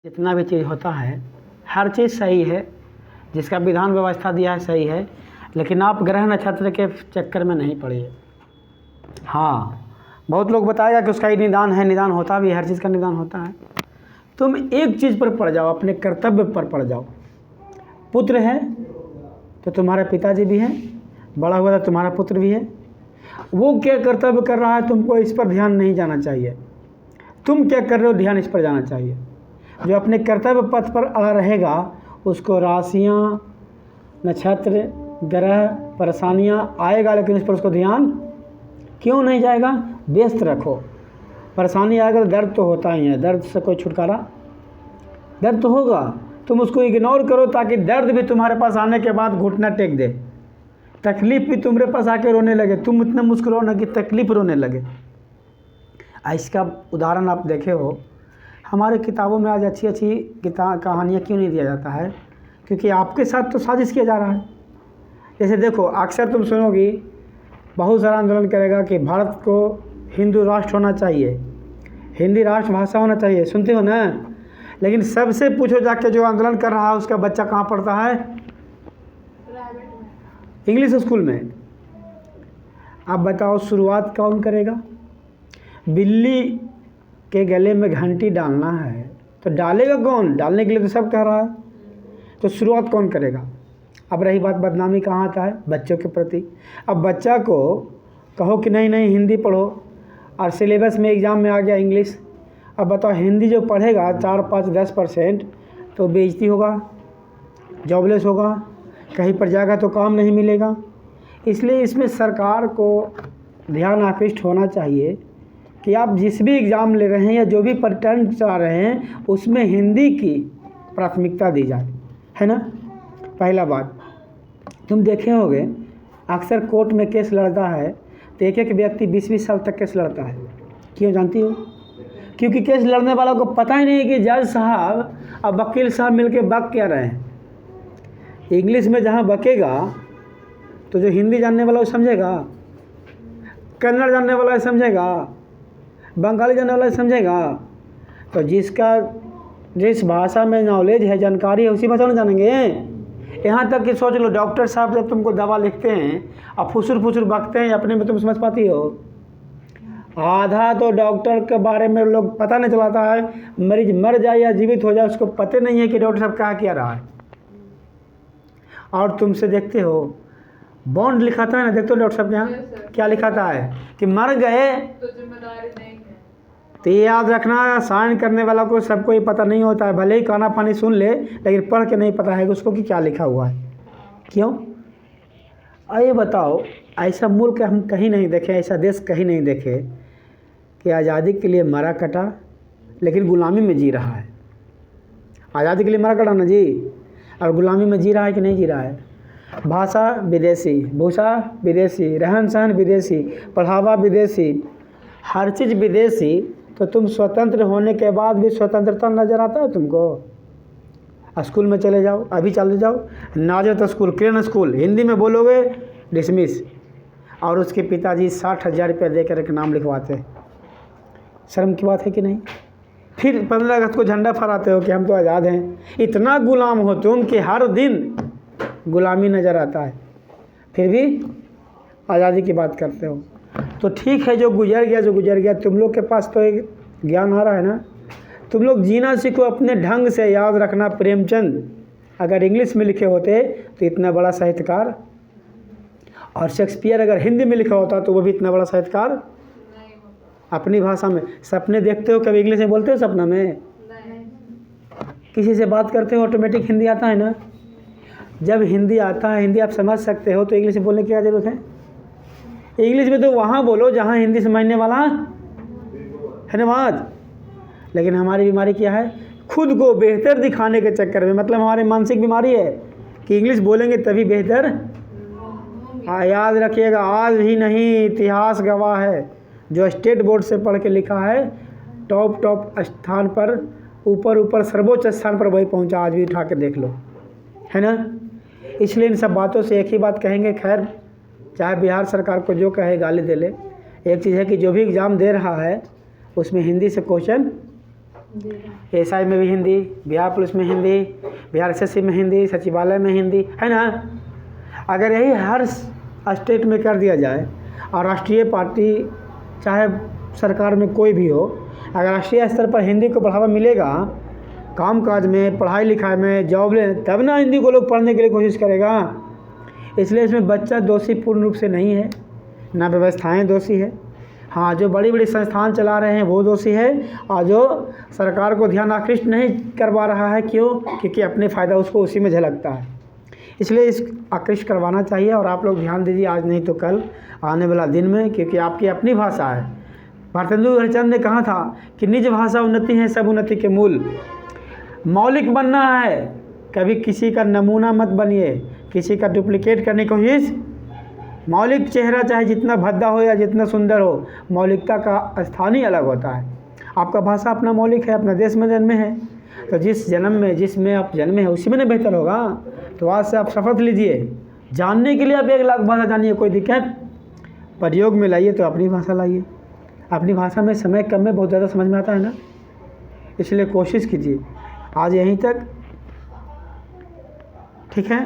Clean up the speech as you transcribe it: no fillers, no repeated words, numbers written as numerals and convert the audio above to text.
जितना भी चीज़ होता है हर चीज़ सही है, जिसका विधान व्यवस्था दिया है सही है, लेकिन आप ग्रह नक्षत्र के चक्कर में नहीं पड़िए। हाँ, बहुत लोग बताएगा कि उसका ही निदान है, निदान होता भी है, हर चीज़ का निदान होता है। तुम एक चीज़ पर पड़ जाओ, अपने कर्तव्य पर पड़ जाओ। पुत्र है तो तुम्हारे पिताजी भी हैं, बड़ा हुआ तो तुम्हारा पुत्र भी है। वो क्या कर्तव्य कर रहा है तुमको इस पर ध्यान नहीं जाना चाहिए, तुम क्या कर रहे हो ध्यान इस पर जाना चाहिए। जो अपने कर्तव्य पथ पर अड़ा रहेगा उसको राशियाँ, नक्षत्र, ग्रह, परेशानियाँ आएगा, लेकिन उस पर उसको ध्यान क्यों नहीं जाएगा। व्यस्त रखो। परेशानी आएगा तो दर्द तो होता ही है, दर्द से कोई छुटकारा, दर्द तो होगा, तुम उसको इग्नोर करो ताकि दर्द भी तुम्हारे पास आने के बाद घुटना टेक दे, तकलीफ़ भी तुम्हारे पास आके रोने लगे, तुम इतना मुस्कुराओ ना कि तकलीफ़ रोने लगे। इसका उदाहरण आप देखे हो, हमारे किताबों में आज अच्छी अच्छी कहानियाँ क्यों नहीं दिया जाता है, क्योंकि आपके साथ तो साजिश किया जा रहा है। जैसे देखो, अक्सर तुम सुनोगी बहुत सारा आंदोलन करेगा कि भारत को हिंदू राष्ट्र होना चाहिए, हिंदी राष्ट्रभाषा होना चाहिए, सुनते हो ना। लेकिन सबसे पूछो जाके जो आंदोलन कर रहा है उसका बच्चा कहाँ पढ़ता है, इंग्लिश स्कूल में। आप बताओ शुरुआत कौन करेगा। बिल्ली के गले में घंटी डालना है तो डालेगा कौन, डालने के लिए तो सब कह रहा है, तो शुरुआत कौन करेगा। अब रही बात बदनामी कहाँ आता है, बच्चों के प्रति। अब बच्चा को कहो कि नहीं नहीं हिंदी पढ़ो और सिलेबस में एग्ज़ाम में आ गया इंग्लिश। अब बताओ हिंदी जो पढ़ेगा 4, 5, 10% तो बेइज्जती होगा, जॉबलेस होगा, कहीं पर जाएगा तो काम नहीं मिलेगा। इसलिए इसमें सरकार को ध्यान आकृष्ट होना चाहिए कि आप जिस भी एग्ज़ाम ले रहे हैं या जो भी पैटर्न चला रहे हैं उसमें हिंदी की प्राथमिकता दी जाए, है ना। पहला बात, तुम देखे होंगे अक्सर कोर्ट में केस लड़ता है तो एक एक व्यक्ति 20-20 साल तक केस लड़ता है। क्यों जानती हो, क्योंकि केस लड़ने वालों को पता ही नहीं कि जज साहब और वकील साहब मिलके बक क्या रहे हैं। इंग्लिश में जहाँ बकेगा तो जो हिंदी जानने वाला वो समझेगा, कन्नड़ जानने वाला समझेगा, बंगाली जानने वाला समझेगा। तो जिस भाषा में नॉलेज है, जानकारी है, उसी भाषा में जानेंगे। यहाँ तक कि सोच लो, डॉक्टर साहब जब तुमको दवा लिखते हैं और फुसुर बकते हैं, अपने में तुम समझ पाती हो। आधा तो डॉक्टर के बारे में लोग पता नहीं चलाता है, मरीज मर जाए या जीवित हो जाए उसको पता नहीं है कि डॉक्टर साहब क्या किया रहा है। और तुमसे देखते हो बॉन्ड लिखाता है ना, देखते हो डॉक्टर साहब के यहाँ क्या लिखाता है कि मर गए तो जिम्मेदारी नहीं है। तो ये याद रखना, साइन करने वाला को सबको ये पता नहीं होता है, भले ही खाना पानी सुन ले लेकिन पढ़ के नहीं पता है कि उसको कि क्या लिखा हुआ है। क्यों, आइए बताओ, ऐसा मुल्क हम कहीं नहीं देखे, ऐसा देश कहीं नहीं देखे कि आज़ादी के लिए मरा कटा लेकिन गुलामी में जी रहा है। आज़ादी के लिए मरा कटा ना जी, और गुलामी में जी रहा है कि नहीं जी रहा है। भाषा विदेशी, भूषा विदेशी, रहन सहन विदेशी, पढ़ावा विदेशी, हर चीज़ विदेशी। तो तुम स्वतंत्र होने के बाद भी स्वतंत्रता नज़र आता है तुमको। स्कूल में चले जाओ, अभी चले जाओ नाजरत स्कूल, किरण स्कूल, हिंदी में बोलोगे डिसमिस, और उसके पिताजी 60,000 रुपये दे कर एक नाम लिखवाते। शर्म की बात है कि नहीं। फिर 15 अगस्त को झंडा फहराते हो कि हम तो आज़ाद हैं। इतना गुलाम हो तुम कि हर दिन गुलामी नज़र आता है, फिर भी आज़ादी की बात करते हो। तो ठीक है, जो गुजर गया जो गुजर गया। तुम लोग के पास तो एक ज्ञान आ रहा है ना, तुम लोग जीना सीखो अपने ढंग से। याद रखना, प्रेमचंद अगर इंग्लिश में लिखे होते तो इतना बड़ा साहित्यकार, और शेक्सपियर अगर हिंदी में लिखा होता तो वो भी इतना बड़ा साहित्यकार अपनी भाषा में। सपने देखते हो, कभी इंग्लिश में बोलते हो सपना में, किसी से बात करते हो ऑटोमेटिक हिंदी आता है ना। जब हिंदी आता है, हिंदी आप समझ सकते हो, तो इंग्लिश में बोलने की क्या ज़रूरत है। इंग्लिश में तो वहाँ बोलो जहाँ हिंदी समझने वाला है ना बात। लेकिन हमारी बीमारी क्या है, खुद को बेहतर दिखाने के चक्कर में, मतलब हमारी मानसिक बीमारी है कि इंग्लिश बोलेंगे तभी बेहतर। याद रखिएगा, आज ही नहीं इतिहास गवाह है, जो स्टेट बोर्ड से पढ़ के लिखा है टॉप स्थान पर, ऊपर सर्वोच्च स्थान पर वही पहुंचा, आज भी उठा के देख लो, है ना। इसलिए इन सब बातों से एक ही बात कहेंगे, खैर चाहे बिहार सरकार को जो कहे गाली दे ले, एक चीज़ है कि जो भी एग्ज़ाम दे रहा है उसमें हिंदी से क्वेश्चन एसआई में भी हिंदी, बिहार पुलिस में हिंदी, बिहार एसएससी में हिंदी, सचिवालय में हिंदी, है ना। अगर यही हर स्टेट में कर दिया जाए और राष्ट्रीय पार्टी चाहे सरकार में कोई भी हो, अगर राष्ट्रीय स्तर पर हिंदी को बढ़ावा मिलेगा कामकाज में, पढ़ाई लिखाई में, जॉब ले, तब ना हिंदी को लोग पढ़ने के लिए कोशिश करेगा। इसलिए इसमें बच्चा दोषी पूर्ण रूप से नहीं है, ना व्यवस्थाएं दोषी है। हाँ, जो बड़ी बड़ी संस्थान चला रहे हैं वो दोषी है, और जो सरकार को ध्यान आकृष्ट नहीं करवा रहा है, क्यों? क्योंकि अपने फ़ायदा उसको उसी में झलकता है। इसलिए इस आकृष्ट करवाना चाहिए। और आप लोग ध्यान दीजिए, आज नहीं तो कल आने वाला दिन में, क्योंकि आपकी अपनी भाषा है। भारतेंदु हरिश्चंद्र ने कहा था कि निज भाषा उन्नति है सब उन्नति के मूल। मौलिक बनना है, कभी किसी का नमूना मत बनिए, किसी का डुप्लीकेट करने की कोशिश। मौलिक चेहरा चाहे जितना भद्दा हो या जितना सुंदर हो, मौलिकता का स्थान ही अलग होता है। आपका भाषा अपना मौलिक है, अपना देश में जन्मे हैं, तो जिस जन्म में जिसमें आप जन्मे हैं उसी में नहीं बेहतर होगा। तो आज से आप शपथ लीजिए, जानने के लिए आप 1 लाख भाषा जानिए, कोई दिक्कत, प्रयोग में लाइए तो अपनी भाषा लाइए। अपनी भाषा में समय कम में बहुत ज़्यादा समझ में आता है ना, इसलिए कोशिश कीजिए। आज यहीं तक, ठीक है।